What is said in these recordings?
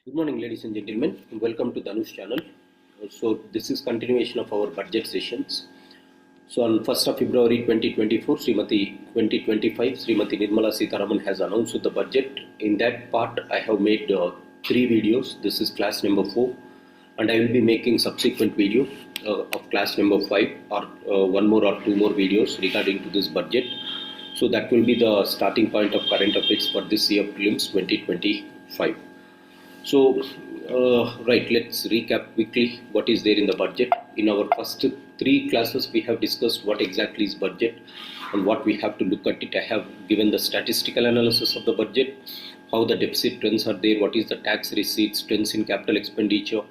Good morning, ladies and gentlemen. Welcome to Dhanush channel. So this is continuation of our budget sessions. So on 1st of February 2024, 2025, Srimati Nirmala Sitharaman has announced the budget. In that part, I have made 3 videos. This is class number 4, and I will be making subsequent video of class number 5 or 1 more or 2 more videos regarding to this budget. So that will be the starting point of current affairs for this year prelims 2025. So, right, let's recap quickly what is there in the budget. In our first 3 classes, we have discussed what exactly is budget and what we have to look at it. I have given the statistical analysis of the budget, how the deficit trends are there, what is the tax receipts, trends in capital expenditure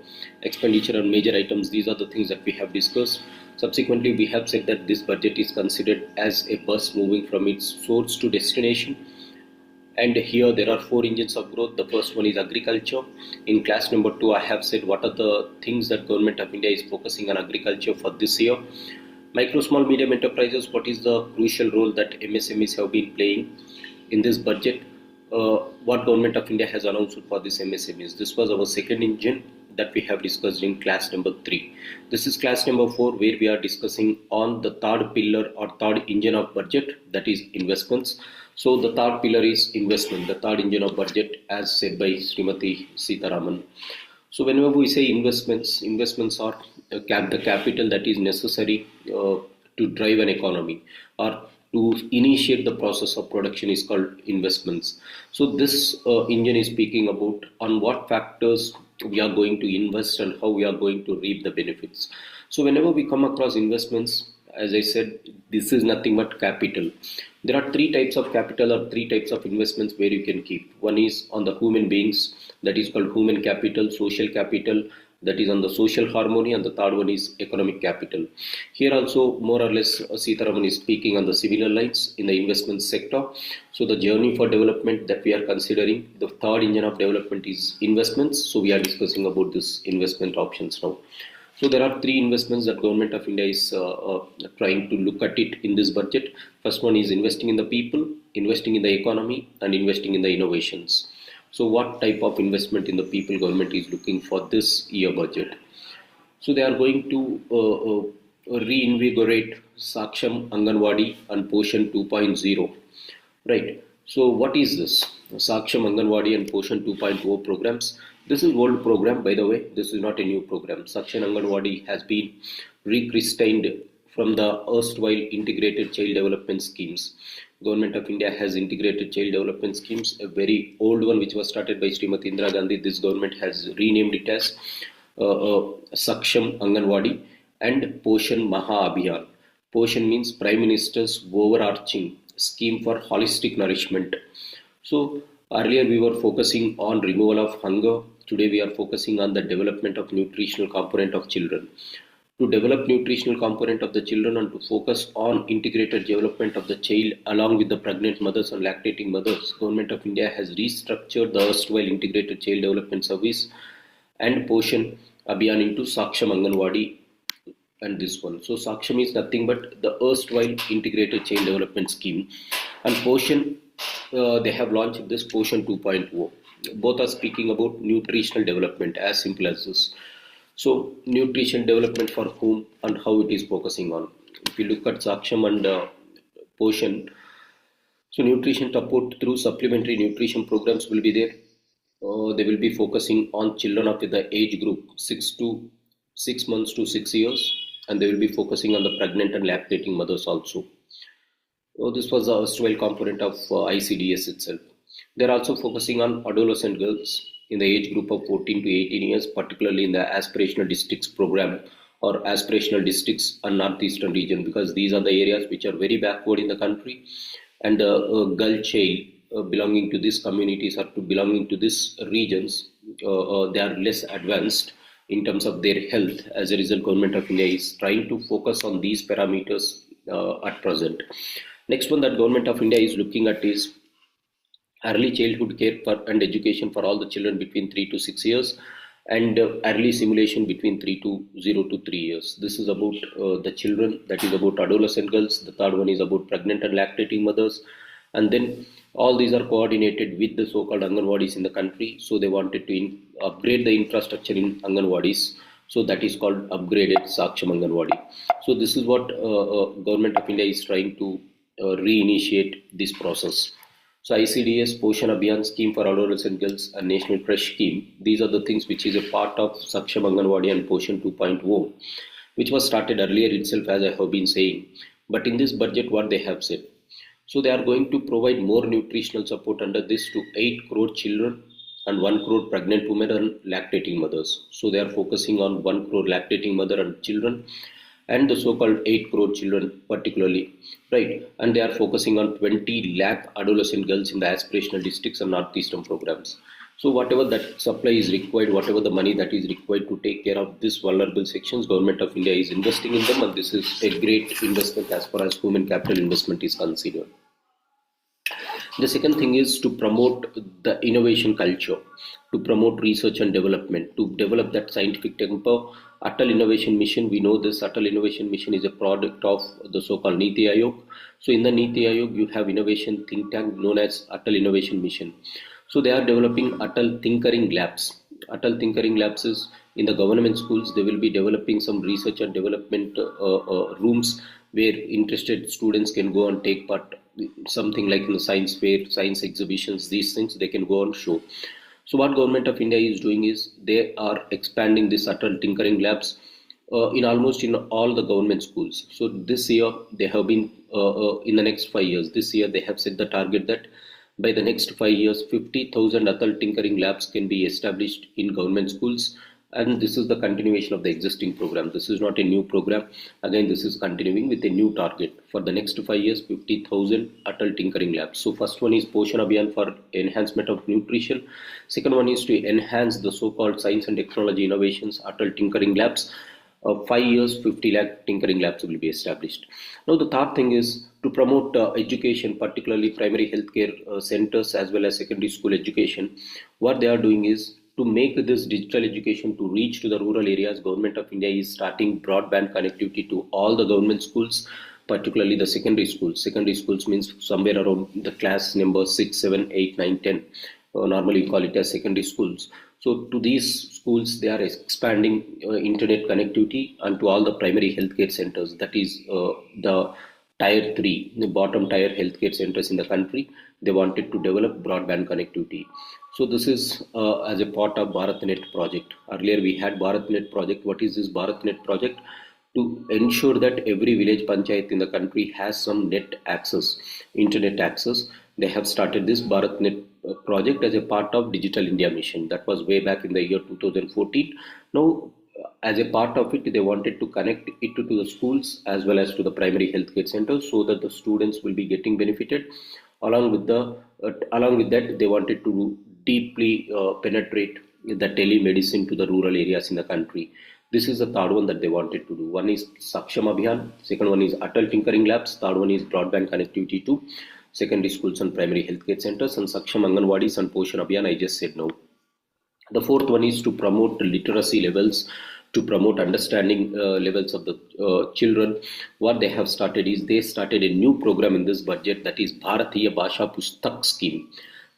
on major items. These are the things that we have discussed. Subsequently, we have said that this budget is considered as a bus moving from its source to destination. And here there are 4 engines of growth. The first one is agriculture. In class number 2, I have said what are the things that Government of India is focusing on agriculture for this year. Micro, small, medium enterprises, what is the crucial role that MSMEs have been playing in this budget. What Government of India has announced for this MSMEs. This was our second engine that we have discussed in class number 3. This is class number 4, where we are discussing on the third pillar or third engine of budget, that is investments. So the third pillar is investment, the third engine of budget, as said by Srimati Sitharaman. So whenever we say investments are the capital that is necessary to drive an economy or to initiate the process of production is called investments. So this engine is speaking about on what factors we are going to invest and how we are going to reap the benefits. So whenever we come across investments, as I said, this is nothing but capital. There are 3 types of capital or 3 types of investments where you can keep. One is on the human beings, that is called human capital, social capital, that is on the social harmony, and the third one is economic capital. Here also more or less Sitharaman is speaking on the similar lines in the investment sector. So the journey for development that we are considering, the third engine of development is investments. So we are discussing about this investment options now. So there are 3 investments that Government of India is trying to look at it in this budget. First one is investing in the people, investing in the economy, and investing in the innovations. So what type of investment in the people government is looking for this year budget? So they are going to reinvigorate Saksham, Anganwadi and Poshan 2.0. Right. So what is this? Saksham, Anganwadi and Poshan 2.0 programs. This is old program, by the way. This is not a new program. Saksham Anganwadi has been rechristened from the erstwhile integrated child development schemes. Government of India has integrated child development schemes, a very old one which was started by Srimati Indira Gandhi. This government has renamed it as Saksham Anganwadi and Poshan Maha Abhiyan. Poshan means Prime Minister's overarching scheme for holistic nourishment. So earlier we were focusing on removal of hunger. Today we are focusing on the development of nutritional component of children. To develop nutritional component of the children and to focus on integrated development of the child along with the pregnant mothers and lactating mothers, Government of India has restructured the erstwhile integrated child development service and Poshan Abhiyan into Saksham Anganwadi and this one. So Saksham is nothing but the erstwhile integrated child development scheme, and Poshan they have launched this Poshan 2.0. Both are speaking about nutritional development, as simple as this. So nutrition development for whom and how it is focusing on. If you look at Saksham and Poshan, so nutrition support through supplementary nutrition programs will be there. They will be focusing on children of the age group 6 months to 6 years, and they will be focusing on the pregnant and lactating mothers also. This was the erstwhile component of ICDS itself. They are also focusing on adolescent girls in the age group of 14 to 18 years, particularly in the aspirational districts program or aspirational districts and northeastern region, because these are the areas which are very backward in the country, and the girl child belonging to these communities or to belonging to these regions, they are less advanced in terms of their health. As a result, Government of India is trying to focus on these parameters at present. Next one that Government of India is looking at is early childhood care and education for all the children between 3 to 6 years, and early simulation between 0 to 3 years. This is about the children, that is about adolescent girls. The third one is about pregnant and lactating mothers, and then all these are coordinated with the so-called Anganwadis in the country. So they wanted to upgrade the infrastructure in Anganwadis. So that is called upgraded Saksham Anganwadi. So this is what Government of India is trying to reinitiate this process. So ICDS, Poshan Abhiyan scheme for adolescent girls and National Crush scheme. These are the things which is a part of Saksham Anganwadi and Poshan 2.0, which was started earlier itself, as I have been saying. But in this budget, what they have said, so they are going to provide more nutritional support under this to 8 crore children and 1 crore pregnant women and lactating mothers. So they are focusing on 1 crore lactating mother and children, and the so-called 8 crore children particularly, right? And they are focusing on 20 lakh adolescent girls in the aspirational districts and northeastern programs. So whatever that supply is required, whatever the money that is required to take care of these vulnerable sections, Government of India is investing in them, and this is a great investment as far as human capital investment is considered. The second thing is to promote the innovation culture, to promote research and development, to develop that scientific temper. Atal Innovation Mission, we know this Atal Innovation Mission is a product of the so-called Niti Aayog. So in the Niti Aayog, you have innovation think tank known as Atal Innovation Mission. So they are developing Atal Tinkering Labs. Atal Tinkering Labs is in the government schools. They will be developing some research and development rooms where interested students can go and take part, something like in the science fair, science exhibitions, these things they can go and show. So what Government of India is doing is they are expanding this Atal Tinkering Labs in almost in all the government schools. So this year they have been in the next 5 years. This year they have set the target that by the next 5 years, 50,000 Atal Tinkering Labs can be established in government schools. And this is the continuation of the existing program. This is not a new program. Again, this is continuing with a new target. For the next 5 years, 50,000 Atal Tinkering Labs. So first one is Poshan Abhiyan for enhancement of nutrition. Second one is to enhance the so-called science and technology innovations, Atal Tinkering Labs. 5 years, 50 lakh tinkering labs will be established. Now the third thing is to promote education, particularly primary healthcare centers as well as secondary school education. What they are doing is to make this digital education to reach to the rural areas. Government of India is starting broadband connectivity to all the government schools, particularly the secondary schools. Secondary schools means somewhere around the class number 6, 7, 8, 9, 10. Normally we call it as secondary schools. So to these schools, they are expanding internet connectivity and to all the primary healthcare centers. That is the tier 3, the bottom tier healthcare centers in the country. They wanted to develop broadband connectivity. So this is as a part of BharatNet project. Earlier we had BharatNet project. What is this BharatNet project? To ensure that every village panchayat in the country has some net access, internet access. They have started this BharatNet project as a part of Digital India mission. That was way back in the year 2014. Now, as a part of it, they wanted to connect it to the schools as well as to the primary healthcare centers so that the students will be getting benefited. Along with that, they wanted to deeply penetrate the telemedicine to the rural areas in the country. This is the third one that they wanted to do. One is Saksham Abhiyan, second one is Atal Tinkering Labs, third one is broadband connectivity to secondary schools and primary healthcare centers, and Saksham Anganwadis and Poshan Abhiyan I just said no. The fourth one is to promote literacy levels, to promote understanding levels of the children. What they have started is they started a new program in this budget, that is Bharatiya Bhasha Pustak Scheme.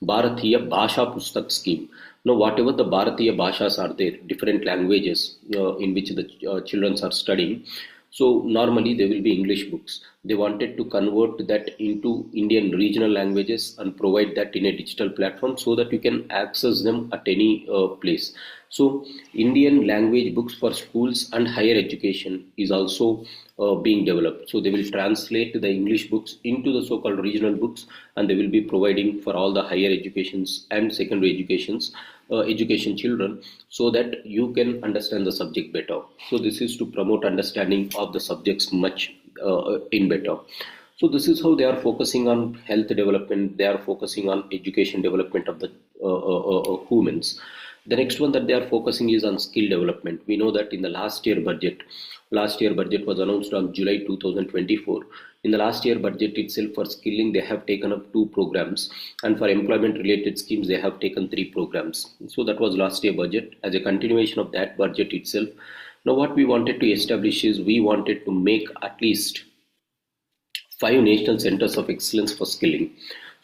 Bharatiya Bhasha Pustak Scheme. Now, whatever the Bharatiya Bhashas are there, different languages in which the children are studying. So normally they will be English books. They wanted to convert that into Indian regional languages and provide that in a digital platform so that you can access them at any place. So Indian language books for schools and higher education is also being developed. So they will translate the English books into the so-called regional books, and they will be providing for all the higher educations and secondary education children, so that you can understand the subject better. So this is to promote understanding of the subjects much in better. So this is how they are focusing on health development. They are focusing on education development of the humans. The next one that they are focusing is on skill development. We know that in the last year budget was announced on July 2024. In the last year budget itself, for skilling they have taken up 2 programs, and for employment related schemes they have taken 3 programs. So that was last year budget. As a continuation of that budget itself, now what we wanted to establish is we wanted to make at least 5 national centers of excellence for skilling.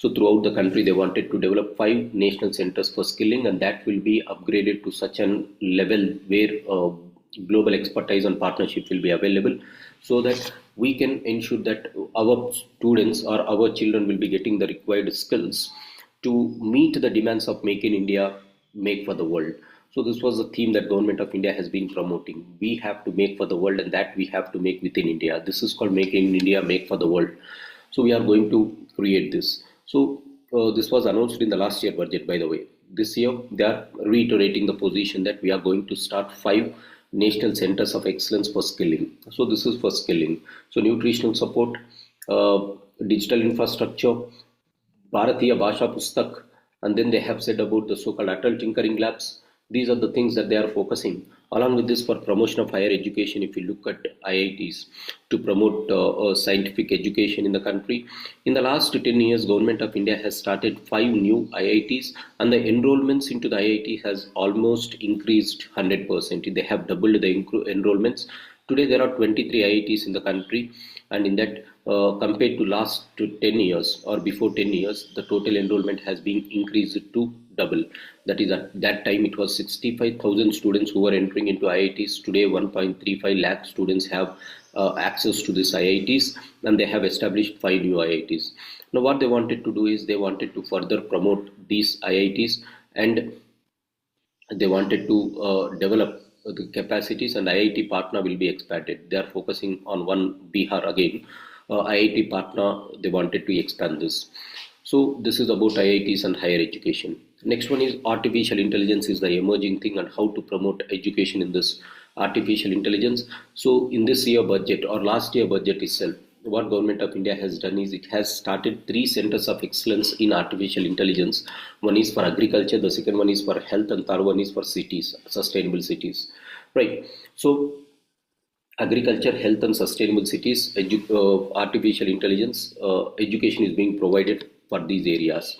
So throughout the country, they wanted to develop 5 national centers for skilling, and that will be upgraded to such a level where global expertise and partnership will be available, so that we can ensure that our students or our children will be getting the required skills to meet the demands of Make in India, Make for the World. So this was the theme that Government of India has been promoting. We have to make for the world, and that we have to make within India. This is called Make in India, Make for the World. So we are going to create this. So this was announced in the last year budget, by the way. This year they are reiterating the position that we are going to start 5 national centers of excellence for skilling. So this is for skilling. So nutritional support, digital infrastructure, Bharatiya Bhasha Pustak, and then they have said about the so-called Atal Tinkering Labs. These are the things that they are focusing. Along with this, for promotion of higher education, if you look at IITs to promote scientific education in the country, in the last 10 years, Government of India has started 5 new IITs, and the enrollments into the IIT has almost increased 100%. They have doubled the enrollments. Today there are 23 IITs in the country, and in that compared to last 10 years or before 10 years, the total enrollment has been increased to double. That is, at that time it was 65,000 students who were entering into IITs. Today 1.35 lakh students have access to these IITs, and they have established 5 new IITs. Now what they wanted to do is they wanted to further promote these IITs, and they wanted to develop the capacities, and IIT Patna will be expanded. They are focusing on one Bihar again. IIT Patna, they wanted to expand this. So this is about IITs and higher education. Next one is artificial intelligence is the emerging thing, and how to promote education in this artificial intelligence. So in this year budget or last year budget itself, what Government of India has done is it has started 3 centers of excellence in artificial intelligence. One is for agriculture, the second one is for health, and third one is for cities, sustainable cities. Right. So agriculture, health and sustainable cities, artificial intelligence, education is being provided for these areas.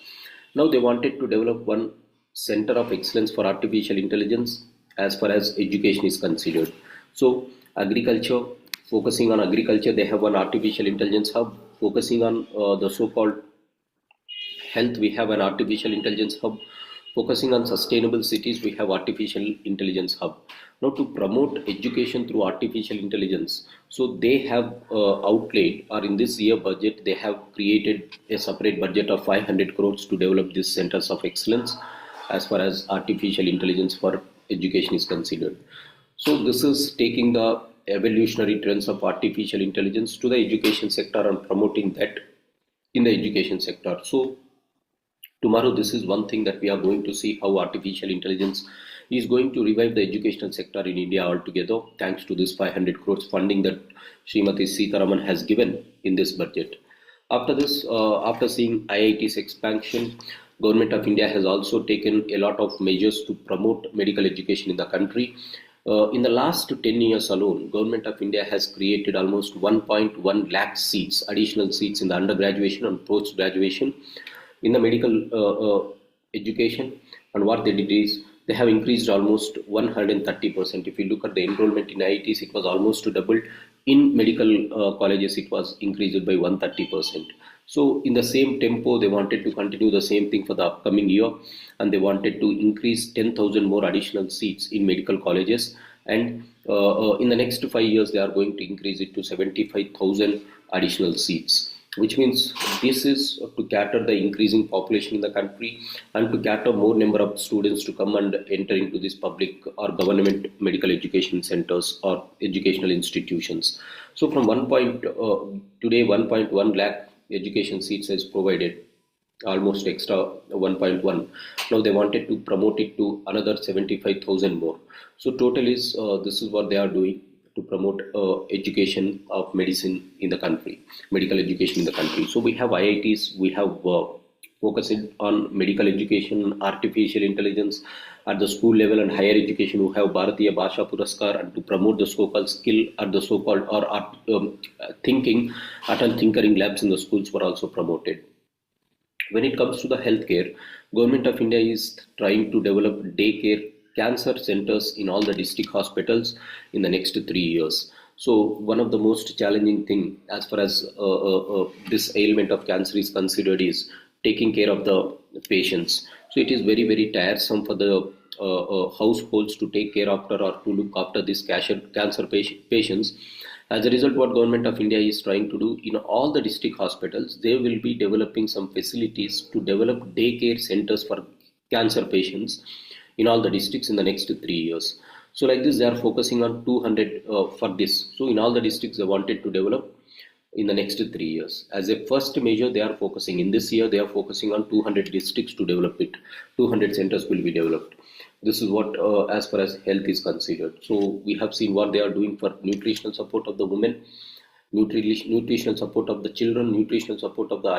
Now they wanted to develop one center of excellence for artificial intelligence as far as education is considered. So agriculture, focusing on agriculture, they have one artificial intelligence hub. Focusing on the so-called health, we have an artificial intelligence hub. Focusing on sustainable cities, we have artificial intelligence hub. Now to promote education through artificial intelligence, so they have outlaid, or in this year budget, they have created a separate budget of 500 crores to develop these centers of excellence as far as artificial intelligence for education is considered. So this is taking the evolutionary trends of artificial intelligence to the education sector and promoting that in the education sector. So tomorrow, this is one thing that we are going to see, how artificial intelligence is going to revive the educational sector in India altogether, thanks to this 500 crores funding that Srimati Sitharaman has given in this budget. After this, after seeing IIT's expansion, Government of India has also taken a lot of measures to promote medical education in the country. In the last 10 years alone, Government of India has created almost 1.1 lakh seats, additional seats in the undergraduation and post-graduation in the medical education. And what they did is they have increased almost 130%. If you look at the enrollment in IITs, it was almost doubled. In medical colleges, it was increased by 130%. So in the same tempo, they wanted to continue the same thing for the upcoming year, and they wanted to increase 10,000 more additional seats in medical colleges, and in the next 5 years they are going to increase it to 75,000 additional seats, which means this is to cater the increasing population in the country and to cater more number of students to come and enter into these public or government medical education centers or educational institutions. So from today 1.1 lakh education seats is provided, almost extra 1.1. Now they wanted to promote it to another 75,000 more. So total is this is what they are doing to promote education of medicine in the country, medical education in the country. So we have IITs, we have focused on medical education, artificial intelligence at the school level and higher education. We have Bharatiya Bhasha Puraskar, and to promote the so-called skill at the so-called or thinking, Atal Tinkering Labs in the schools were also promoted. When it comes to the healthcare, Government of India is trying to develop daycare cancer centers in all the district hospitals in the next 3 years. So one of the most challenging thing as far as this ailment of cancer is considered is taking care of the patients. So it is very tiresome for the households to take care after or to look after these cancer patients. As a result, what Government of India is trying to do, in all the district hospitals, they will be developing some facilities to develop daycare centers for cancer patients in all the districts in the next 3 years. So like this, they are focusing on 200 for this. So in all the districts, they wanted to develop in the next 3 years. As a first measure, they are focusing in this year, they are focusing on 200 districts to develop it. 200 centers will be developed. This is what as far as health is considered. So we have seen what they are doing for nutritional support of the women, nutritional support of the children, nutritional support of the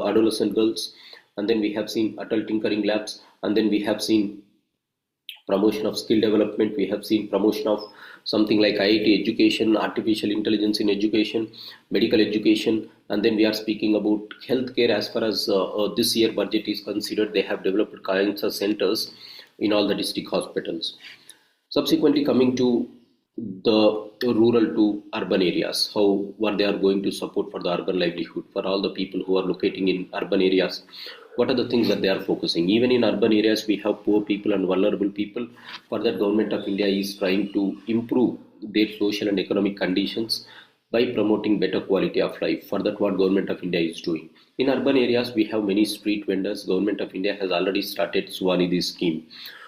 adolescent girls, and then we have seen adult tinkering labs, and then we have seen promotion of skill development, we have seen promotion of something like IIT education, artificial intelligence in education, medical education, and then we are speaking about healthcare. As far as this year budget is considered, they have developed cancer centers in all the district hospitals. Subsequently, coming to the rural to urban areas, what they are going to support for the urban livelihood for all the people who are locating in urban areas. What are the things that they are focusing? Even in urban areas, we have poor people and vulnerable people. For that, Government of India is trying to improve their social and economic conditions by promoting better quality of life. For that, what Government of India is doing. In urban areas, we have many street vendors. Government of India has already started Swanidhi scheme.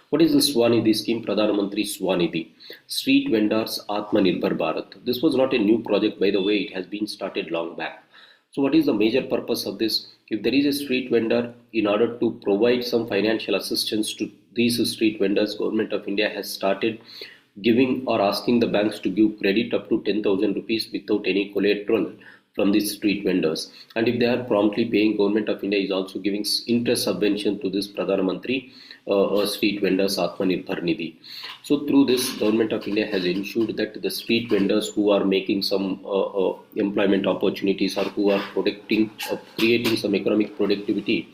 What is the Swanidhi scheme? Pradhan Mantri Swanidhi. Street vendors Atmanirbhar Bharat. This was not a new project, by the way. It has been started long back. So what is the major purpose of this? If there is a street vendor, in order to provide some financial assistance to these street vendors, Government of India has started giving or asking the banks to give credit up to 10,000 rupees without any collateral from these street vendors. And if they are promptly paying, Government of India is also giving interest subvention to this Pradhan Mantri street vendors Atmanirbhar Nidhi. So through this, Government of India has ensured that the street vendors who are making some employment opportunities or who are creating some economic productivity,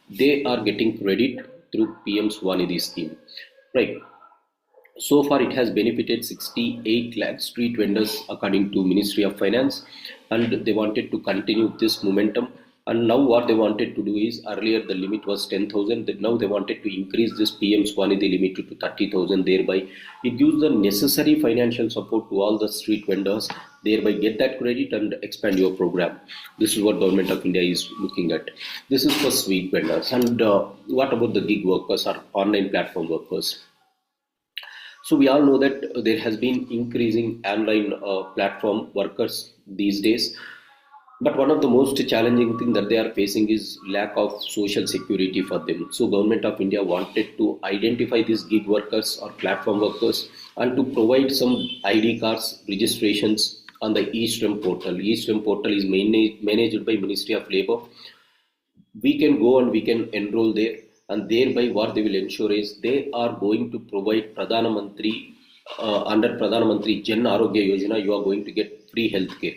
they are getting credit through PM Swanidhi scheme. Right. So far, it has benefited 68 lakh street vendors according to Ministry of Finance, and they wanted to continue this momentum. And now what they wanted to do is, earlier the limit was 10,000, now they wanted to increase this PM Swanidhi limit to 30,000. Thereby, it gives the necessary financial support to all the street vendors, thereby get that credit and expand your program. This is what Government of India is looking at. This is for street vendors. And what about the gig workers or online platform workers? So we all know that there has been increasing online platform workers these days. But one of the most challenging things that they are facing is lack of social security for them. So Government of India wanted to identify these gig workers or platform workers and to provide some ID cards, registrations on the eSTREM portal. eSTREM portal is managed by Ministry of Labour. We can go and we can enroll there, and thereby what they will ensure is they are going to provide Pradhan Mantri, under Pradhan Mantri Jan Arogya Yojana, you are going to get free health care.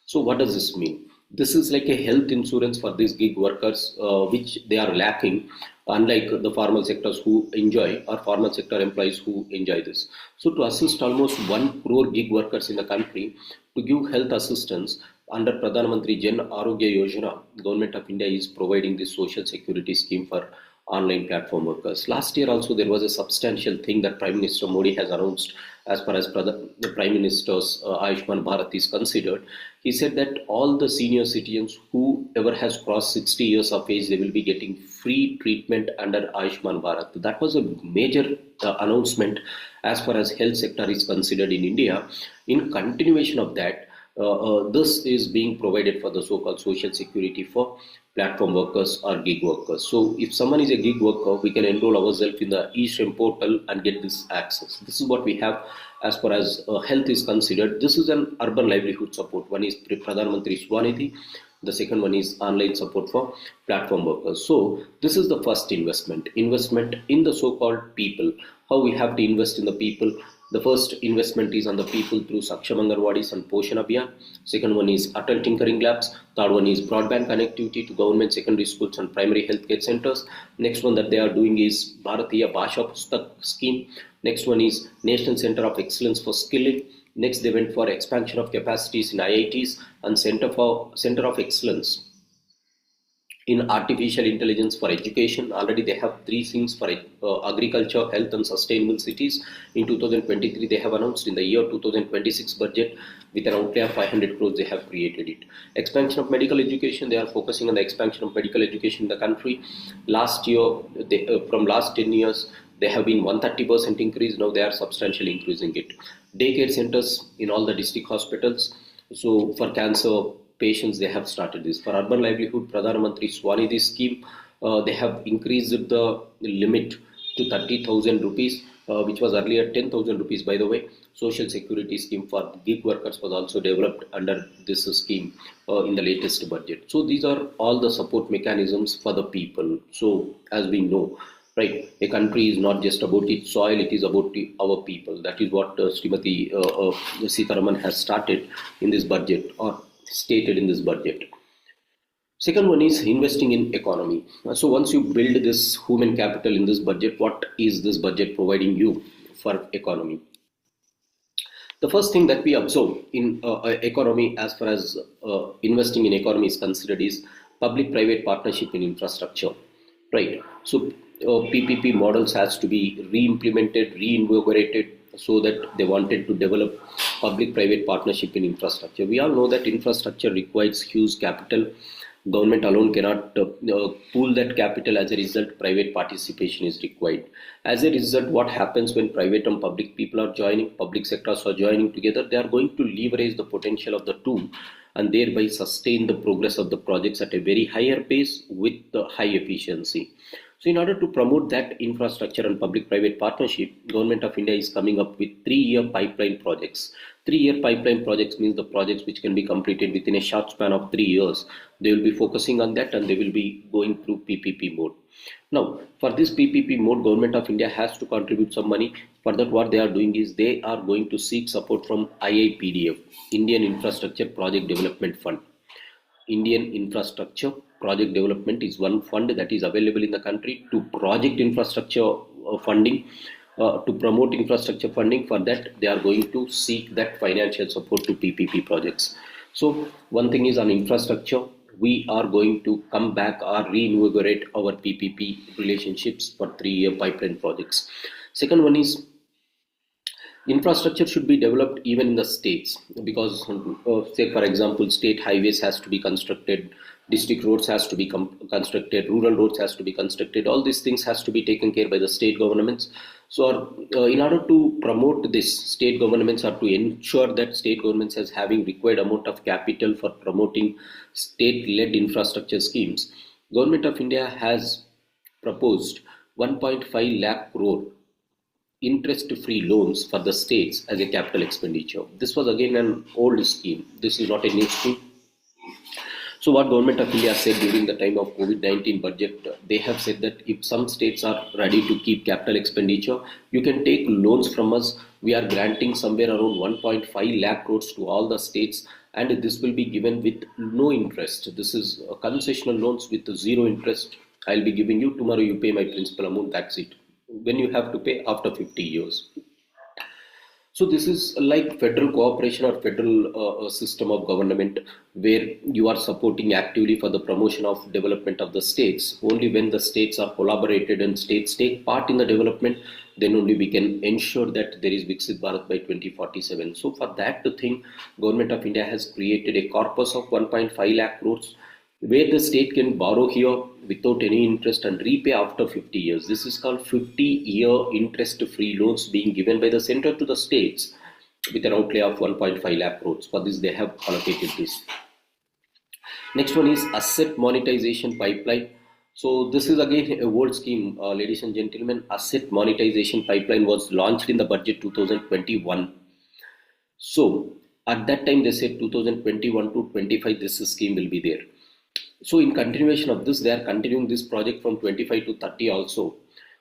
So what does this mean? This is like a health insurance for these gig workers, which they are lacking, unlike the formal sectors who enjoy, or formal sector employees who enjoy this. So to assist almost 1 crore gig workers in the country, to give health assistance under Pradhan Mantri Jan Arogya Yojana, Government of India is providing this social security scheme for online platform workers. Last year also there was a substantial thing that Prime Minister Modi has announced as far as the Prime Minister's Ayushman Bharat is considered. He said that all the senior citizens whoever has crossed 60 years of age, they will be getting free treatment under Ayushman Bharat. That was a major announcement as far as health sector is considered in India. In continuation of that, this is being provided for the so-called social security for platform workers or gig workers. So if someone is a gig worker, we can enroll ourselves in the eSTREM portal and get this access. This is what we have as far as health is considered. This is an urban livelihood support. One is Pradhan Mantri Swanidhi. The second one is online support for platform workers. So this is the first investment in the so-called people. How we have to invest in the people. The first investment is on the people through Saksham Anganwadis and Poshan Abhiyan. Second one is adult tinkering labs. Third one is broadband connectivity to government secondary schools and primary health care centers. Next one that they are doing is Bharatiya Bhasha Pustak scheme. Next one is National Center of Excellence for Skilling. Next they went for expansion of capacities in IITs and Center of Excellence In artificial intelligence for education, already they have 3 things for agriculture, health and sustainable cities. In 2023 they have announced. In the year 2026 budget, with an outlay of 500 crores, they have created it. Expansion of medical education, they are focusing on the expansion of medical education in the country. Last year, from last 10 years, they have been 130% increase. Now they are substantially increasing it. Daycare centers in all the district hospitals. So for cancer patients, they have started this. For urban livelihood, Pradhan Mantri Swanidhi scheme, they have increased the limit to 30,000 rupees, which was earlier 10,000 rupees, by the way. Social security scheme for gig workers was also developed under this scheme in the latest budget. So these are all the support mechanisms for the people. So as we know, right, a country is not just about its soil, it is about our people. That is what Srimati Sitharaman has started in this budget, or stated in this budget. Second one is investing in economy. So once you build this human capital in this budget, what is this budget providing you for economy? The first thing that we observe in economy, as far as investing in economy is considered, is public-private partnership in infrastructure, right? So PPP models has to be re-implemented, reinvigorated, so that they wanted to develop public-private partnership in infrastructure. We all know that infrastructure requires huge capital. Government alone cannot pool that capital. As a result, private participation is required. As a result, what happens when private and public people are joining, public sectors are joining together, they are going to leverage the potential of the two and thereby sustain the progress of the projects at a very higher pace with the high efficiency. So in order to promote that infrastructure and public-private partnership, Government of India is coming up with 3-year pipeline projects. 3-year pipeline projects means the projects which can be completed within a short span of 3 years. They will be focusing on that and they will be going through PPP mode. Now, for this PPP mode, Government of India has to contribute some money. For that, what they are doing is they are going to seek support from IIPDF, Indian Infrastructure Project Development Fund. Indian Infrastructure Project Development is one fund that is available in the country to project infrastructure funding, to promote infrastructure funding. For that, they are going to seek that financial support to PPP projects. So one thing is on infrastructure, we are going to come back or reinvigorate our PPP relationships for 3-year pipeline projects. Second one is infrastructure should be developed even in the states, because say for example, state highways has to be constructed, district roads has to be constructed, rural roads has to be constructed. All these things has to be taken care by the state governments. So in order to promote this, state governments are to ensure that state governments has having required amount of capital for promoting state-led infrastructure schemes. Government of India has proposed 1.5 lakh crore interest-free loans for the states as a capital expenditure. This was again an old scheme. This is not a new scheme. So what Government of India said during the time of COVID-19 budget, they have said that if some states are ready to keep capital expenditure, you can take loans from us. We are granting somewhere around 1.5 lakh crores to all the states, and this will be given with no interest. This is concessional loans with zero interest. I'll be giving you, tomorrow you pay my principal amount, that's it. When you have to pay after 50 years. So this is like federal cooperation or federal system of government, where you are supporting actively for the promotion of development of the states. Only when the states are collaborated and states take part in the development, then only we can ensure that there is Viksit Bharat by 2047. So for that thing, Government of India has created a corpus of 1.5 lakh crores, where the state can borrow here without any interest and repay after 50 years. This is called 50-year interest-free loans being given by the center to the states with an outlay of 1.5 lakh crores. For this, they have allocated this. Next one is asset monetization pipeline. So this is again a old scheme, ladies and gentlemen. Asset monetization pipeline was launched in the budget 2021. So at that time, they said 2021 to 25, this scheme will be there. So in continuation of this, they are continuing this project from 25 to 30 also.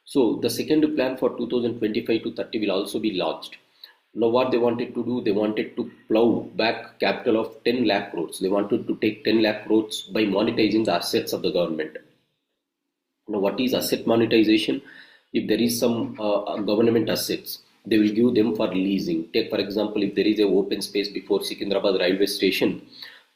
So the second plan for 2025 to 30 will also be launched. Now what they wanted to do, they wanted to plow back capital of 10 lakh crores. They wanted to take 10 lakh crores by monetizing the assets of the government. Now what is asset monetization? If there is some government assets, they will give them for leasing. Take for example, if there is a open space before Secunderabad railway station,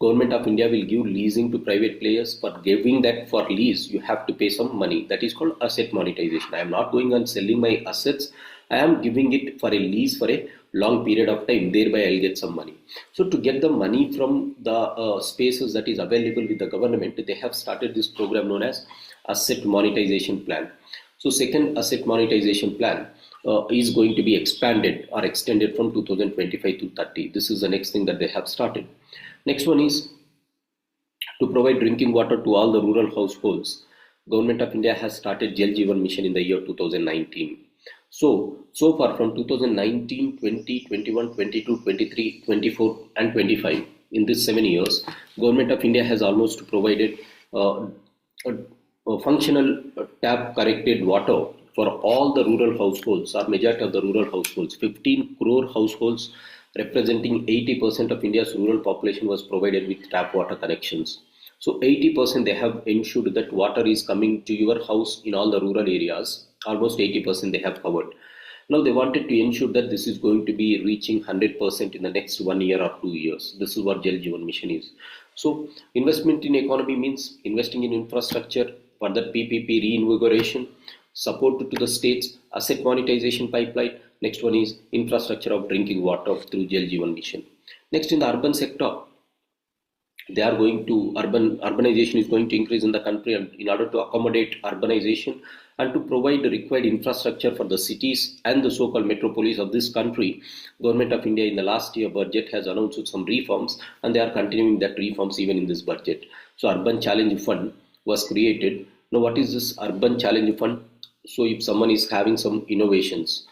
Government of India will give leasing to private players. For giving that for lease, you have to pay some money. That is called asset monetization. I am not going on selling my assets. I am giving it for a lease for a long period of time. Thereby, I'll get some money. So to get the money from the spaces that is available with the government, they have started this program known as asset monetization plan. So second asset monetization plan is going to be expanded or extended from 2025 to 30. This is the next thing that they have started. Next one is to provide drinking water to all the rural households. Government of India has started Jal Jeevan Mission in the year 2019. So far from 2019, 20, 21, 22, 23, 24 and 25, in these 7 years, Government of India has almost provided functional tap corrected water for all the rural households or majority of the rural households. 15 crore households representing 80% of India's rural population was provided with tap water connections. So 80% they have ensured that water is coming to your house in all the rural areas. Almost 80% they have covered. Now they wanted to ensure that this is going to be reaching 100% in the next 1 year or 2 years. This is what Jal Jeevan Mission is. So investment in economy means investing in infrastructure, further PPP reinvigoration, support to the states, asset monetization pipeline. Next one is infrastructure of drinking water through Jal Jeevan Mission. Next, in the urban sector, they are going to urbanization is going to increase in the country, and in order to accommodate urbanization and to provide the required infrastructure for the cities and the so-called metropolis of this country, Government of India in the last year budget has announced some reforms, and they are continuing that reforms even in this budget. So Urban Challenge Fund was created. Now what is this Urban Challenge Fund? So if someone is having some innovations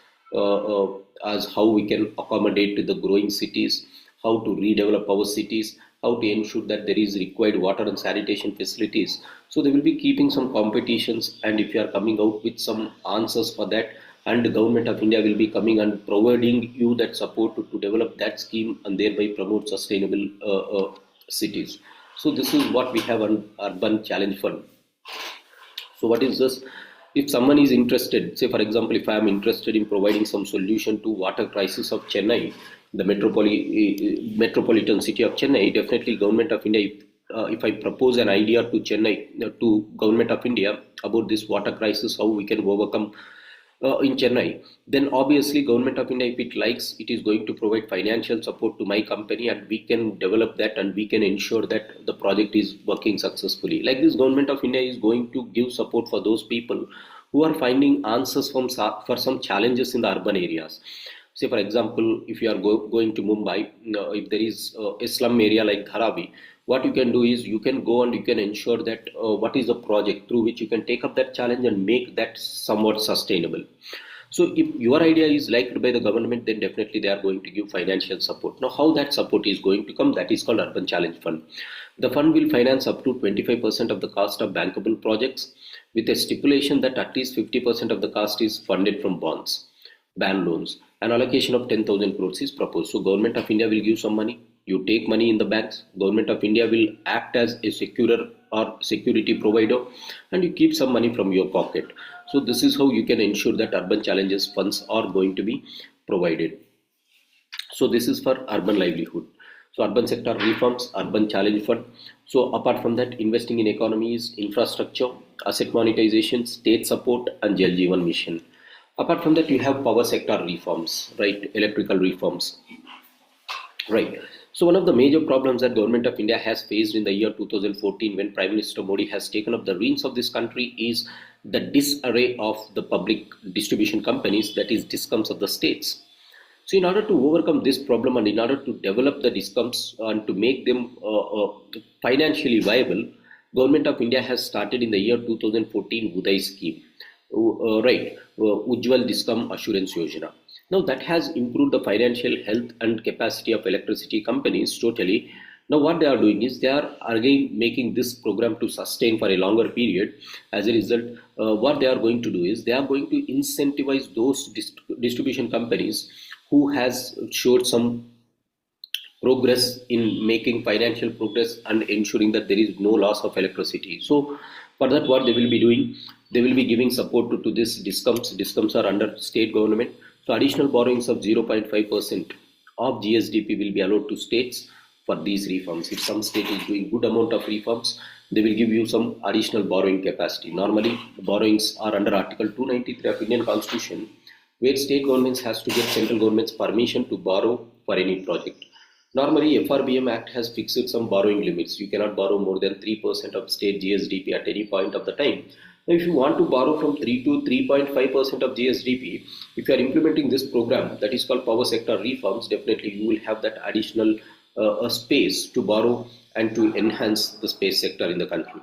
as how we can accommodate the growing cities, how to redevelop our cities, how to ensure that there is required water and sanitation facilities. So they will be keeping some competitions, and if you are coming out with some answers for that, and the Government of India will be coming and providing you that support to develop that scheme and thereby promote sustainable cities. So this is what we have on Urban Challenge Fund. So what is this? If someone is interested, say for example, if I am interested in providing some solution to water crisis of Chennai, the metropolitan city of Chennai, definitely Government of India, if I propose an idea to Chennai, to Government of India about this water crisis, how we can overcome in Chennai, then obviously Government of India, if it likes, it is going to provide financial support to my company, and we can develop that and we can ensure that the project is working successfully. Like this, Government of India is going to give support for those people who are finding answers for some challenges in the urban areas. Say for example, if you are going to Mumbai, if there is a slum area like Dharavi, what you can do is you can go and you can ensure that what is the project through which you can take up that challenge and make that somewhat sustainable. So if your idea is liked by the government, then definitely they are going to give financial support. Now how that support is going to come, that is called Urban Challenge Fund. The fund will finance up to 25% of the cost of bankable projects, with a stipulation that at least 50% of the cost is funded from bonds, ban loans. An allocation of 10,000 crores is proposed. So Government of India will give some money. You take money in the banks. Government of India will act as a securer or security provider, and you keep some money from your pocket. So this is how you can ensure that urban challenges funds are going to be provided. So this is for urban livelihood. So urban sector reforms, Urban Challenge Fund. So apart from that, investing in economies, infrastructure, asset monetization, state support, and Jal Jeevan Mission. Apart from that, you have power sector reforms, right? Electrical reforms, right? So one of the major problems that Government of India has faced in the year 2014, when Prime Minister Modi has taken up the reins of this country, is the disarray of the public distribution companies, that is DISCOMs of the states. So in order to overcome this problem and in order to develop the DISCOMs and to make them financially viable, Government of India has started in the year 2014 Uday scheme. Ujjwal Discom Assurance Yojana. Now that has improved the financial health and capacity of electricity companies totally. Now what they are doing is they are again making this program to sustain for a longer period. As a result, what they are going to do is they are going to incentivize those distribution companies who has showed some progress in making financial progress and ensuring that there is no loss of electricity. So for that, what they will be doing, they will be giving support to this DISCOMs. DISCOMs are under state government. So additional borrowings of 0.5% of GSDP will be allowed to states for these reforms. If some state is doing good amount of reforms, they will give you some additional borrowing capacity. Normally, the borrowings are under Article 293 of Indian Constitution, where state governments has to get central government's permission to borrow for any project. Normally, FRBM Act has fixed some borrowing limits. You cannot borrow more than 3% of state GSDP at any point of the time. Now, if you want to borrow from 3 to 3.5% of GSDP, if you are implementing this program that is called power sector reforms, definitely you will have that additional space to borrow and to enhance the space sector in the country.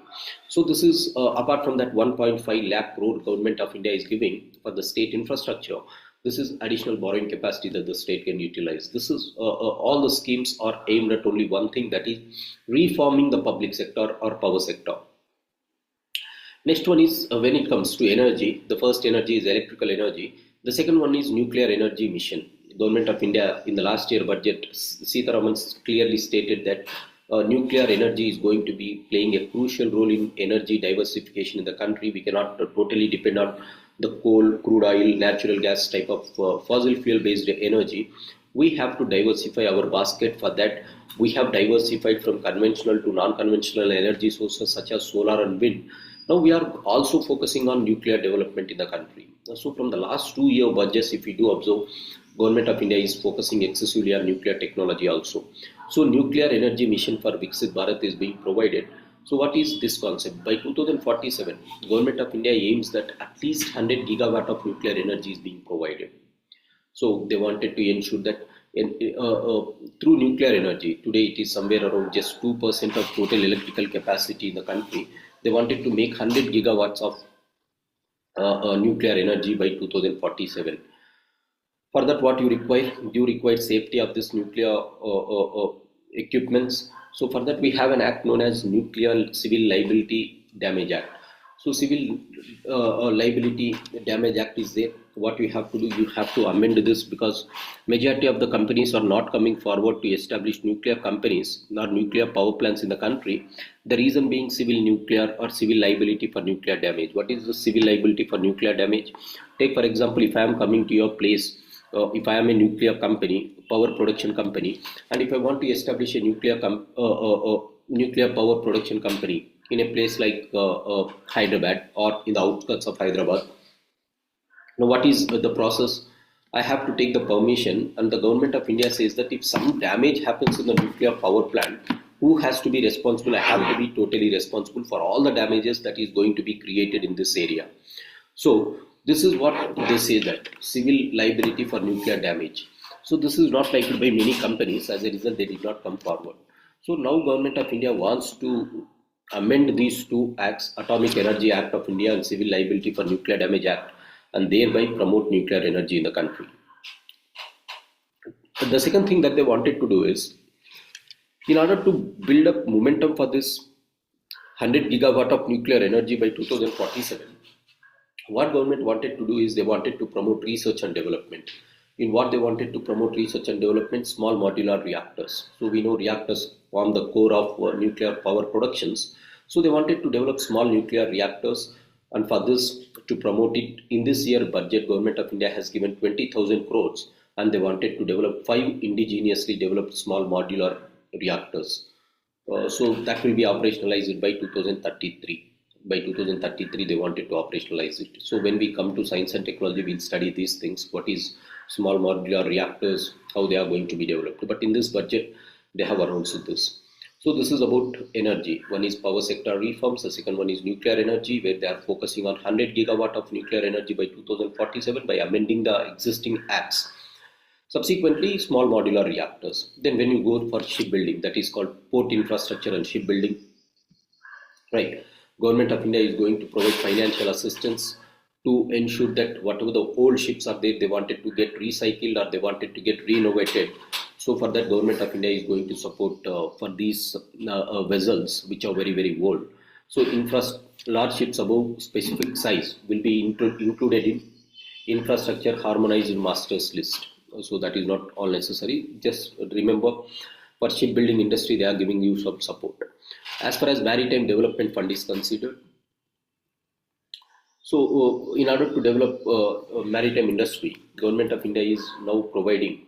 So this is apart from that 1.5 lakh crore government of India is giving for the state infrastructure. This is additional borrowing capacity that the state can utilize. This is all the schemes are aimed at only one thing, that is reforming the public sector or power sector. Next one is when it comes to energy, the first energy is electrical energy. The second one is nuclear energy mission. Government of India in the last year budget, Sitharaman clearly stated that nuclear energy is going to be playing a crucial role in energy diversification in the country. We cannot totally depend on the coal, crude oil, natural gas type of fossil fuel based energy. We have to diversify our basket. For that, we have diversified from conventional to non-conventional energy sources such as solar and wind. Now we are also focusing on nuclear development in the country. So from the last 2-year budgets, if we do observe, Government of India is focusing excessively on nuclear technology also. So nuclear energy mission for Viksit Bharat is being provided. So what is this concept? By 2047, Government of India aims that at least 100 gigawatt of nuclear energy is being provided. So they wanted to ensure that through nuclear energy, today it is somewhere around just 2% of total electrical capacity in the country. They wanted to make 100 gigawatts of nuclear energy by 2047. For that, what you require? You require safety of this nuclear equipments. So for that, we have an act known as Nuclear Civil Liability Damage Act. So Civil Liability Damage Act is there. What you have to do, you have to amend this, because majority of the companies are not coming forward to establish nuclear companies or nuclear power plants in the country. The reason being civil nuclear or civil liability for nuclear damage. What is the civil liability for nuclear damage? Take for example, if I am coming to your place, if I am a nuclear company, power production company, and if I want to establish a nuclear power production company in a place like Hyderabad or in the outskirts of Hyderabad. Now what is the process? I have to take the permission, and the Government of India says that if some damage happens in the nuclear power plant, who has to be responsible? I have to be totally responsible for all the damages that is going to be created in this area. So this is what they say, that civil liability for nuclear damage. So this is not liked by many companies. As a result, they did not come forward. So now Government of India wants to amend these two acts, Atomic Energy Act of India and Civil Liability for Nuclear Damage Act, and thereby promote nuclear energy in the country. But the second thing that they wanted to do is, in order to build up momentum for this 100 gigawatt of nuclear energy by 2047, what government wanted to do is they wanted to promote research and development. In what they wanted to promote research and development? Small modular reactors. So we know reactors form the core of nuclear power productions. So they wanted to develop small nuclear reactors, and for this, to promote it, in this year budget, Government of India has given 20,000 crores, and they wanted to develop 5 indigenously developed small modular reactors. So that will be operationalized by 2033. By 2033, they wanted to operationalize it. So when we come to science and technology, we'll study these things. What is small modular reactors, how they are going to be developed. But in this budget, they have announced this. So this is about energy. One is power sector reforms. The second one is nuclear energy, where they are focusing on 100 gigawatt of nuclear energy by 2047 by amending the existing acts. Subsequently, small modular reactors. Then when you go for shipbuilding, that is called port infrastructure and shipbuilding, right? Government of India is going to provide financial assistance to ensure that whatever the old ships are there, they wanted to get recycled or they wanted to get renovated. So for that, Government of India is going to support for these vessels which are very, very old. So large ships above specific size will be included in infrastructure harmonized masters list. So that is not all necessary. Just remember, for shipbuilding industry, they are giving you some support. As far as maritime development fund is considered, so in order to develop maritime industry, Government of India is now providing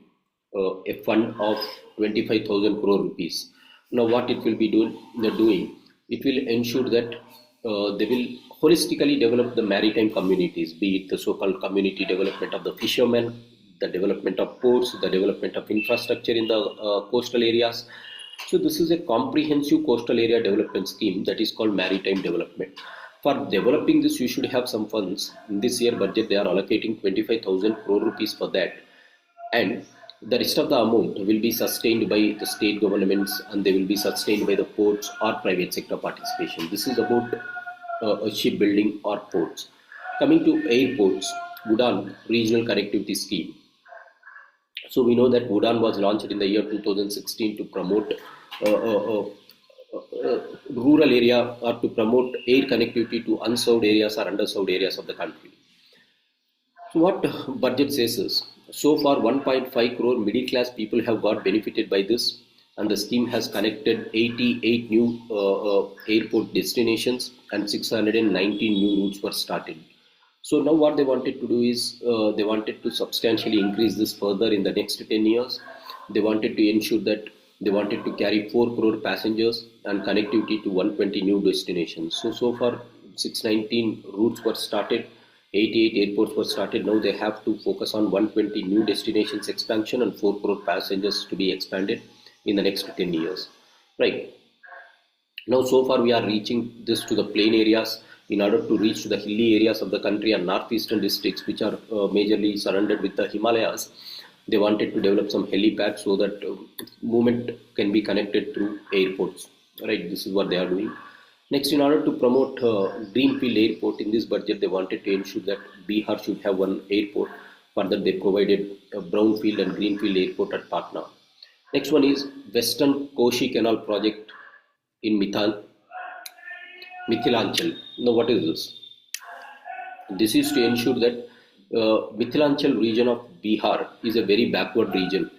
a fund of 25,000 crore rupees. Now what it will be doing, it will ensure that they will holistically develop the maritime communities, be it the so-called community development of the fishermen, the development of ports, the development of infrastructure in the coastal areas. So this is a comprehensive coastal area development scheme that is called maritime development. For developing this, you should have some funds. In this year budget, they are allocating 25,000 crore rupees for that, and the rest of the amount will be sustained by the state governments, and they will be sustained by the ports or private sector participation. This is about shipbuilding or ports. Coming to airports, Udan Regional Connectivity Scheme. So we know that Udan was launched in the year 2016 to promote rural area, or to promote air connectivity to unserved areas or underserved areas of the country. So what budget says is, so far 1.5 crore middle class people have got benefited by this, and the scheme has connected 88 new airport destinations and 619 new routes were started. So now what they wanted to do is, they wanted to substantially increase this further in the next 10 years. They wanted to ensure that they wanted to carry 4 crore passengers and connectivity to 120 new destinations. So far 619 routes were started, 88 airports were started. Now they have to focus on 120 new destinations expansion and 4 crore passengers to be expanded in the next 10 years. Right. Now so far we are reaching this to the plain areas. In order to reach to the hilly areas of the country and northeastern districts, which are majorly surrounded with the Himalayas, they wanted to develop some helipads so that movement can be connected through airports. Right, this is what they are doing. Next, in order to promote greenfield airport, in this budget they wanted to ensure that Bihar should have one airport. Further, they provided a brownfield and greenfield airport at Patna. Next one is Western Koshi Canal project in Mithilanchal. Now what is this? This is to ensure that Mithilanchal region of Bihar is a very backward region.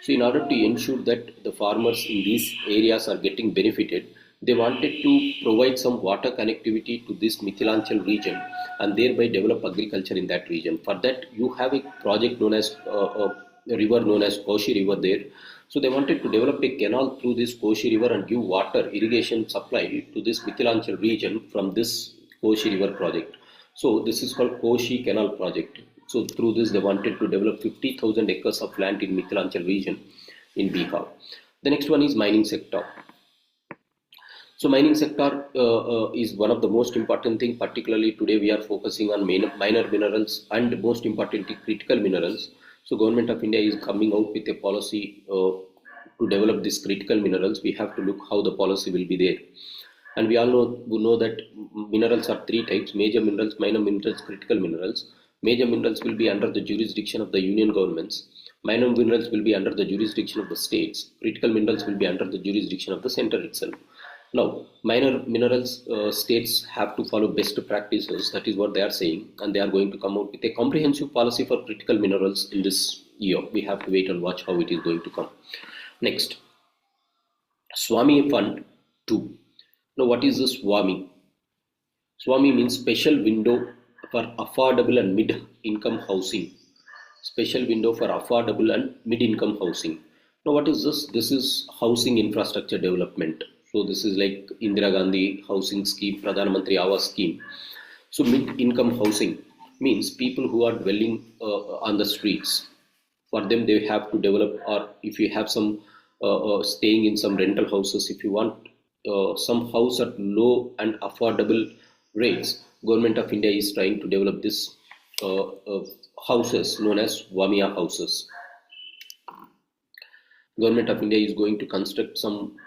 So in order to ensure that the farmers in these areas are getting benefited, they wanted to provide some water connectivity to this Mithilanchal region and thereby develop agriculture in that region. For that, you have a project known as a river known as Koshi River there. So they wanted to develop a canal through this Koshi River and give water irrigation supply to this Mithilanchal region from this Koshi River project. So this is called Koshi Canal project. So through this they wanted to develop 50,000 acres of land in Mithilanchal region in Bihar. The next one is mining sector. So mining sector is one of the most important thing. Particularly today we are focusing on minor minerals and most importantly critical minerals. So Government of India is coming out with a policy to develop these critical minerals. We have to look how the policy will be there. And we all know that minerals are three types: major minerals, minor minerals, critical minerals. Major minerals will be under the jurisdiction of the union governments. Minor minerals will be under the jurisdiction of the states. Critical minerals will be under the jurisdiction of the center itself. Now, minor minerals, states have to follow best practices. That is what they are saying, and they are going to come out with a comprehensive policy for critical minerals in this year. We have to wait and watch how it is going to come. Next, Swami Fund 2. Now, what is the Swami? Swami means special window for affordable and mid-income housing. Special window for affordable and mid-income housing. Now, what is this? This is housing infrastructure development. So this is like Indira Gandhi housing scheme, Pradhan Mantri Awas scheme. So mid-income housing means people who are dwelling on the streets. For them, they have to develop, or if you have some staying in some rental houses, if you want some house at low and affordable rates, Government of India is trying to develop this houses known as Swamiya houses. Government of India is going to construct some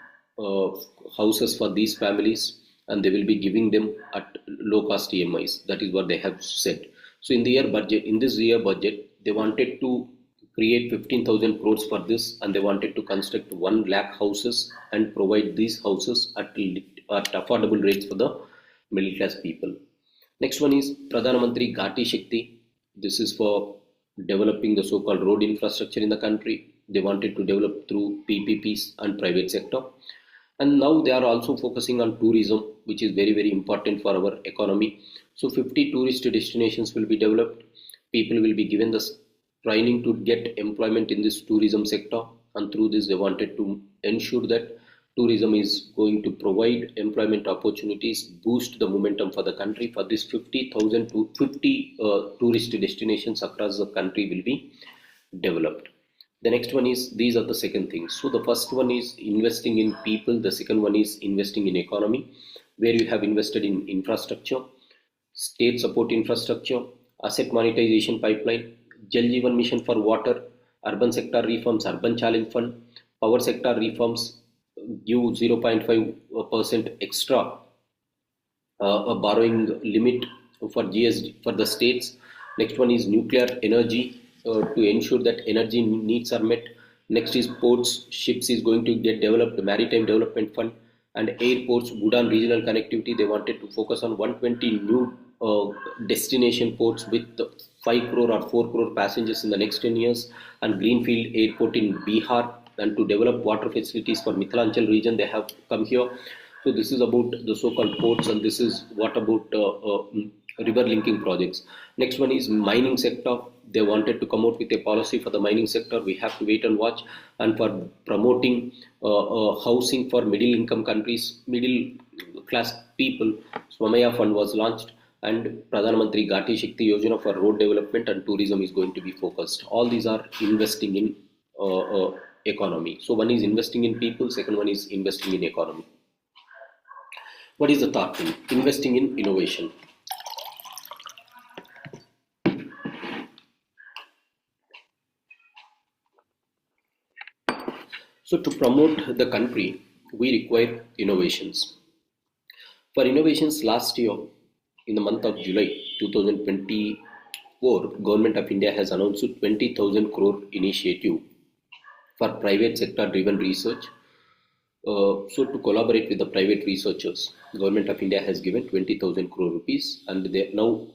houses for these families, and they will be giving them at low cost EMIs. That is what they have said. So in this year budget, they wanted to create 15,000 crores for this, and they wanted to construct 1 lakh houses and provide these houses at affordable rates for the middle class people. Next one is Pradhan Mantri Ghati Shakti. This is for developing the so-called road infrastructure in the country. They wanted to develop through PPPs and private sector. And now they are also focusing on tourism, which is very, very important for our economy. So 50 tourist destinations will be developed. People will be given the training to get employment in this tourism sector, and through this they wanted to ensure that tourism is going to provide employment opportunities, boost the momentum for the country. For this 50,000 to 50 tourist destinations across the country will be developed. The next one is, these are the second things. So the first one is investing in people, the second one is investing in economy, where you have invested in infrastructure, state support infrastructure, asset monetization pipeline, Jal Jeevan mission for water, urban sector reforms, urban challenge fund, power sector reforms, give 0.5% extra a borrowing limit for GSD for the states. Next one is nuclear energy to ensure that energy needs are met. Next is ports, ships is going to get developed, maritime development fund, and airports, Bhutan regional connectivity. They wanted to focus on 120 new destination ports with 5 crore or 4 crore passengers in the next 10 years, and greenfield airport in Bihar, and to develop water facilities for Mithilanchal region. They have come here. So this is about the so-called ports, and this is what about river linking projects. Next one is mining sector. They wanted to come out with a policy for the mining sector. We have to wait and watch. And for promoting housing for middle income countries, middle class people, Swamaya fund was launched, and Pradhan Mantri Gati Shakti Yojana for road development and tourism is going to be focused. All these are investing in economy. So one is investing in people, second one is investing in economy. What is the third thing? Investing in innovation. So to promote the country, we require innovations. For innovations, last year in the month of July 2024, Government of India has announced a 20,000 crore initiative for private sector driven research. So to collaborate with the private researchers, Government of India has given 20,000 crore rupees, and now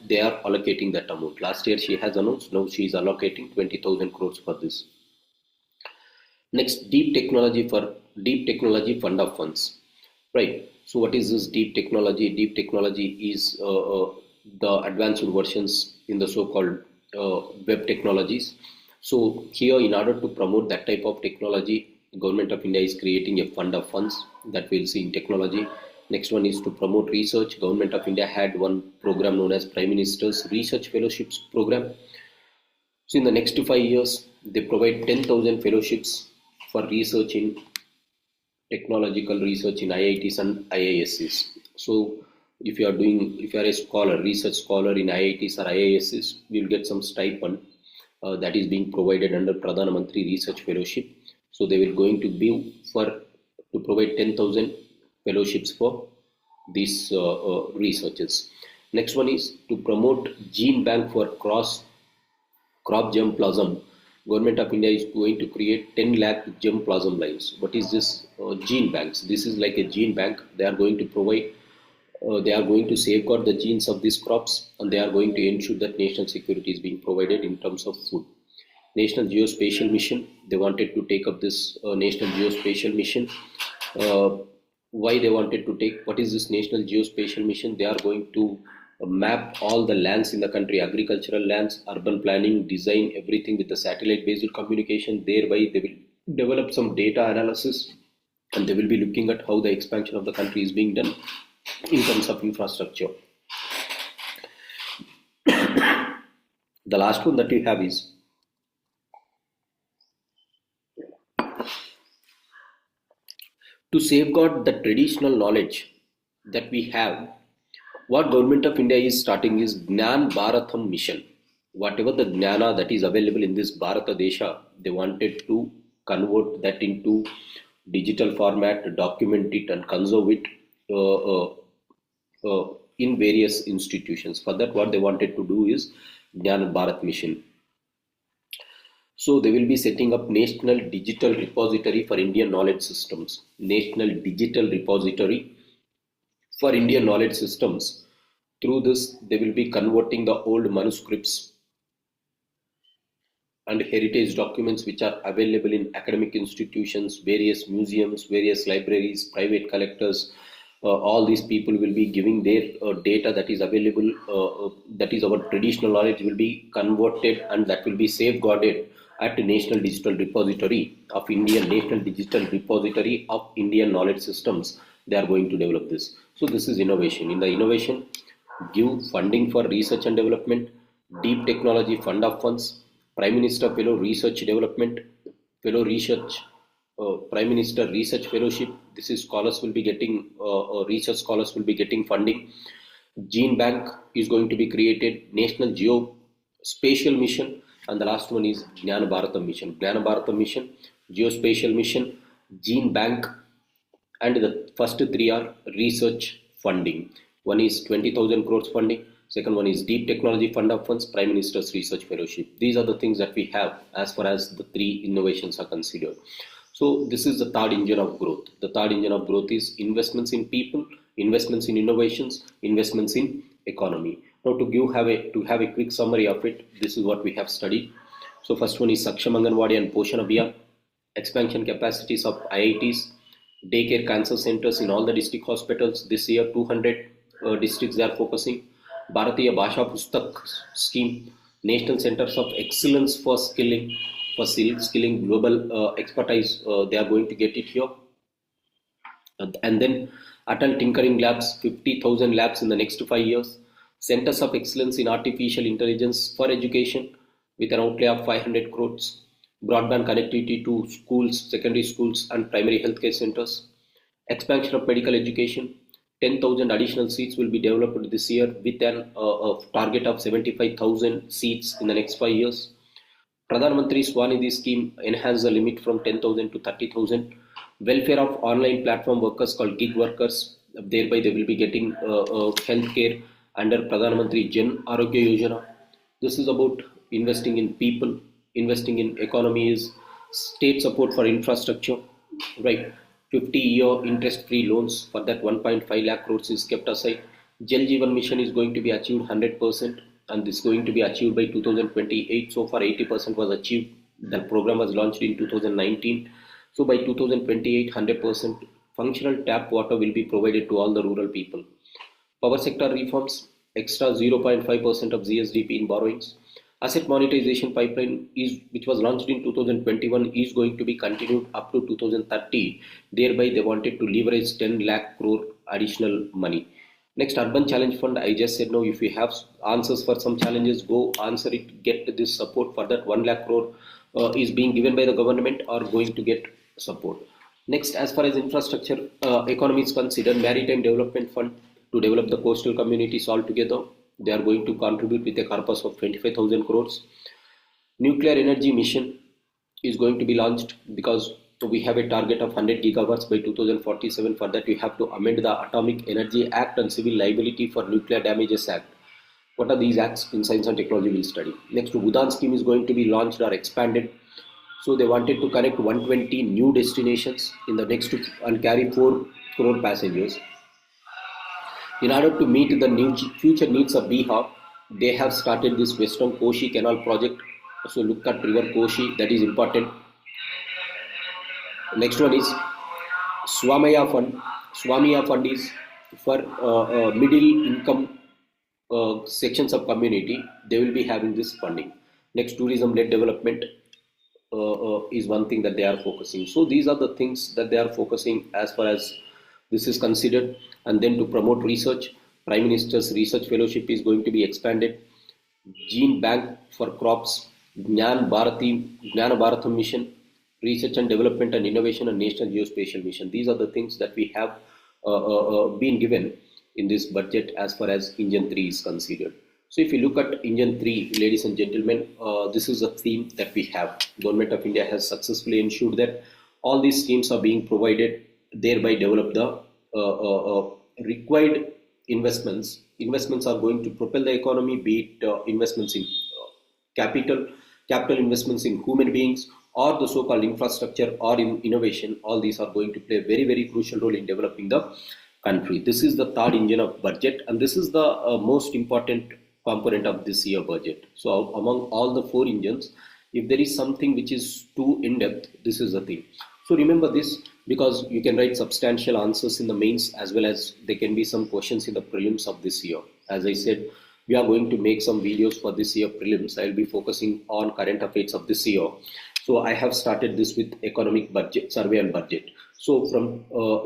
they are allocating that amount. Last year she has announced, now she is allocating 20,000 crores for this. Next, deep technology fund of funds. Right. So what is this deep technology? Deep technology is the advanced versions in the so-called web technologies. So here, in order to promote that type of technology, Government of India is creating a fund of funds that we'll see in technology. Next one is to promote research. Government of India had one program known as Prime Minister's Research Fellowships Program. So in the next 5 years, they provide 10,000 fellowships for research in technological research in IITs and IISs. So if you are a scholar, research scholar in IITs or IISs, you'll get some stipend that is being provided under Pradhan Mantri Research Fellowship. So they will going to be to provide 10,000 fellowships for these researchers. Next one is to promote gene bank for crop germplasm. Government of India is going to create 10 lakh germplasm lines. What is this gene banks? This is like a gene bank. They are going to provide, they are going to safeguard the genes of these crops, and they are going to ensure that national security is being provided in terms of food. National Geospatial Mission. They wanted to take up this National Geospatial Mission. Why they wanted to take? What is this National Geospatial Mission? They are going to map all the lands in the country, agricultural lands, urban planning, design, everything with the satellite based communication. Thereby they will develop some data analysis, and they will be looking at how the expansion of the country is being done in terms of infrastructure. The last one that we have is to safeguard the traditional knowledge that we have. What Government of India is starting is Gnan Bharatam mission. Whatever the Gnana that is available in this Bharata Desha, they wanted to convert that into digital format, document it and conserve it in various institutions. For that, what they wanted to do is Gnan Bharat mission. So they will be setting up National Digital Repository for Indian Knowledge Systems. National Digital Repository for Indian Knowledge Systems. Through this, they will be converting the old manuscripts and heritage documents which are available in academic institutions, various museums, various libraries, private collectors, all these people will be giving their data that is available, that is our traditional knowledge, will be converted and that will be safeguarded at the National Digital Repository of India, National Digital Repository of Indian Knowledge Systems. They are going to develop this. So this is innovation. In the innovation, give funding for research and development, deep technology fund of funds, Prime Minister Fellow Research Development, Fellow Research, Prime Minister Research Fellowship. This is scholars will be getting, research scholars will be getting funding. Gene Bank is going to be created, National Geospatial Mission, and the last one is Jnana Bharatam Mission. Jnana Bharatam Mission, Geospatial Mission, Gene Bank, and the first three are research funding. One is 20,000 crores funding, second one is Deep Technology Fund of Funds, Prime Minister's Research Fellowship. These are the things that we have as far as the three innovations are considered. So this is the third engine of growth. The third engine of growth is investments in people, investments in innovations, investments in economy. Now to have a quick summary of it, this is what we have studied. So first one is Saksham Anganwadi and Poshan Abhiyan, expansion capacities of IITs, daycare cancer centers in all the district hospitals. This year 200 districts they are focusing. Bharatiya Bhasha Pustak scheme, National Centers of Excellence for skilling global expertise, they are going to get it here. And then Atal Tinkering Labs, 50,000 labs in the next 5 years. Centers of Excellence in Artificial Intelligence for Education with an outlay of 500 crores. Broadband connectivity to schools, secondary schools and primary healthcare centers. Expansion of medical education. 10,000 additional seats will be developed this year with a target of 75,000 seats in the next 5 years. Pradhan Mantri Swanidhi scheme enhanced the limit from 10,000 to 30,000. Welfare of online platform workers called gig workers, thereby they will be getting healthcare under Pradhan Mantri Jan Arogya Yojana. This is about investing in people, investing in economies, state support for infrastructure, right? 50-year interest-free loans, for that 1.5 lakh crores is kept aside. Jal Jeevan Mission is going to be achieved 100%. And this is going to be achieved by 2028. So far 80% was achieved. The program was launched in 2019. So by 2028, 100% functional tap water will be provided to all the rural people. Power sector reforms, extra 0.5% of GSDP in borrowings. Asset monetization pipeline, which was launched in 2021, is going to be continued up to 2030. Thereby they wanted to leverage 10 lakh crore additional money. Next, Urban Challenge Fund. I just said, now if you have answers for some challenges, go answer it, get this support. For that 1 lakh crore is being given by the government or going to get support. Next, as far as infrastructure economy is considered, Maritime Development Fund to develop the coastal communities altogether. They are going to contribute with a corpus of 25,000 crores. Nuclear Energy Mission is going to be launched because we have a target of 100 gigawatts by 2047. For that, we have to amend the Atomic Energy Act and Civil Liability for Nuclear Damages Act. What are these acts? In Science and Technology we'll study. Next, Udaan scheme is going to be launched or expanded. So they wanted to connect 120 new destinations in the next and carry 4 crore passengers. In order to meet the new future needs of Bihar, they have started this Western Koshi Canal project. So look at River Koshi, that is important. Next one is Swamaya Fund. Swamaya Fund is for middle income sections of community. They will be having this funding. Next, tourism-led development is one thing that they are focusing. So these are the things that they are focusing as far as this is considered. And then to promote research, Prime Minister's Research Fellowship is going to be expanded. Gene Bank for crops, Jnana Bharatam Mission, Research and Development and Innovation and National Geospatial Mission. These are the things that we have been given in this budget as far as Engine 3 is considered. So if you look at Engine 3, ladies and gentlemen, this is a theme that we have. Government of India has successfully ensured that all these schemes are being provided, thereby develop the required investments. Investments are going to propel the economy, be it investments in capital investments in human beings, or the so-called infrastructure or in innovation. All these are going to play a very, very crucial role in developing the country. This is the third engine of budget, and this is the most important component of this year budget. So among all the 4 engines, if there is something which is too in-depth, this is the thing. So remember this, because you can write substantial answers in the mains as well as there can be some questions in the prelims of this year. As I said, we are going to make some videos for this year prelims. I will be focusing on current affairs of this year. So I have started this with economic budget, survey and budget. So from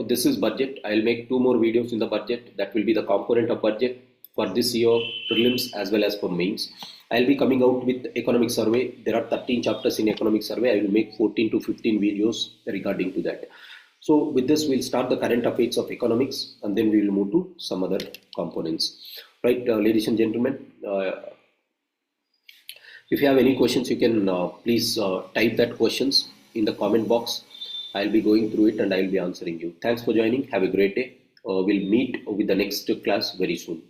this is budget. I will make 2 more videos in the budget. That will be the component of budget for this year prelims as well as for mains. I will be coming out with economic survey. There are 13 chapters in economic survey. I will make 14 to 15 videos regarding to that. So with this, we'll start the current affairs of economics and then we will move to some other components. Right, ladies and gentlemen, if you have any questions, you can please type that questions in the comment box. I'll be going through it and I'll be answering you. Thanks for joining. Have a great day. We'll meet with the next class very soon.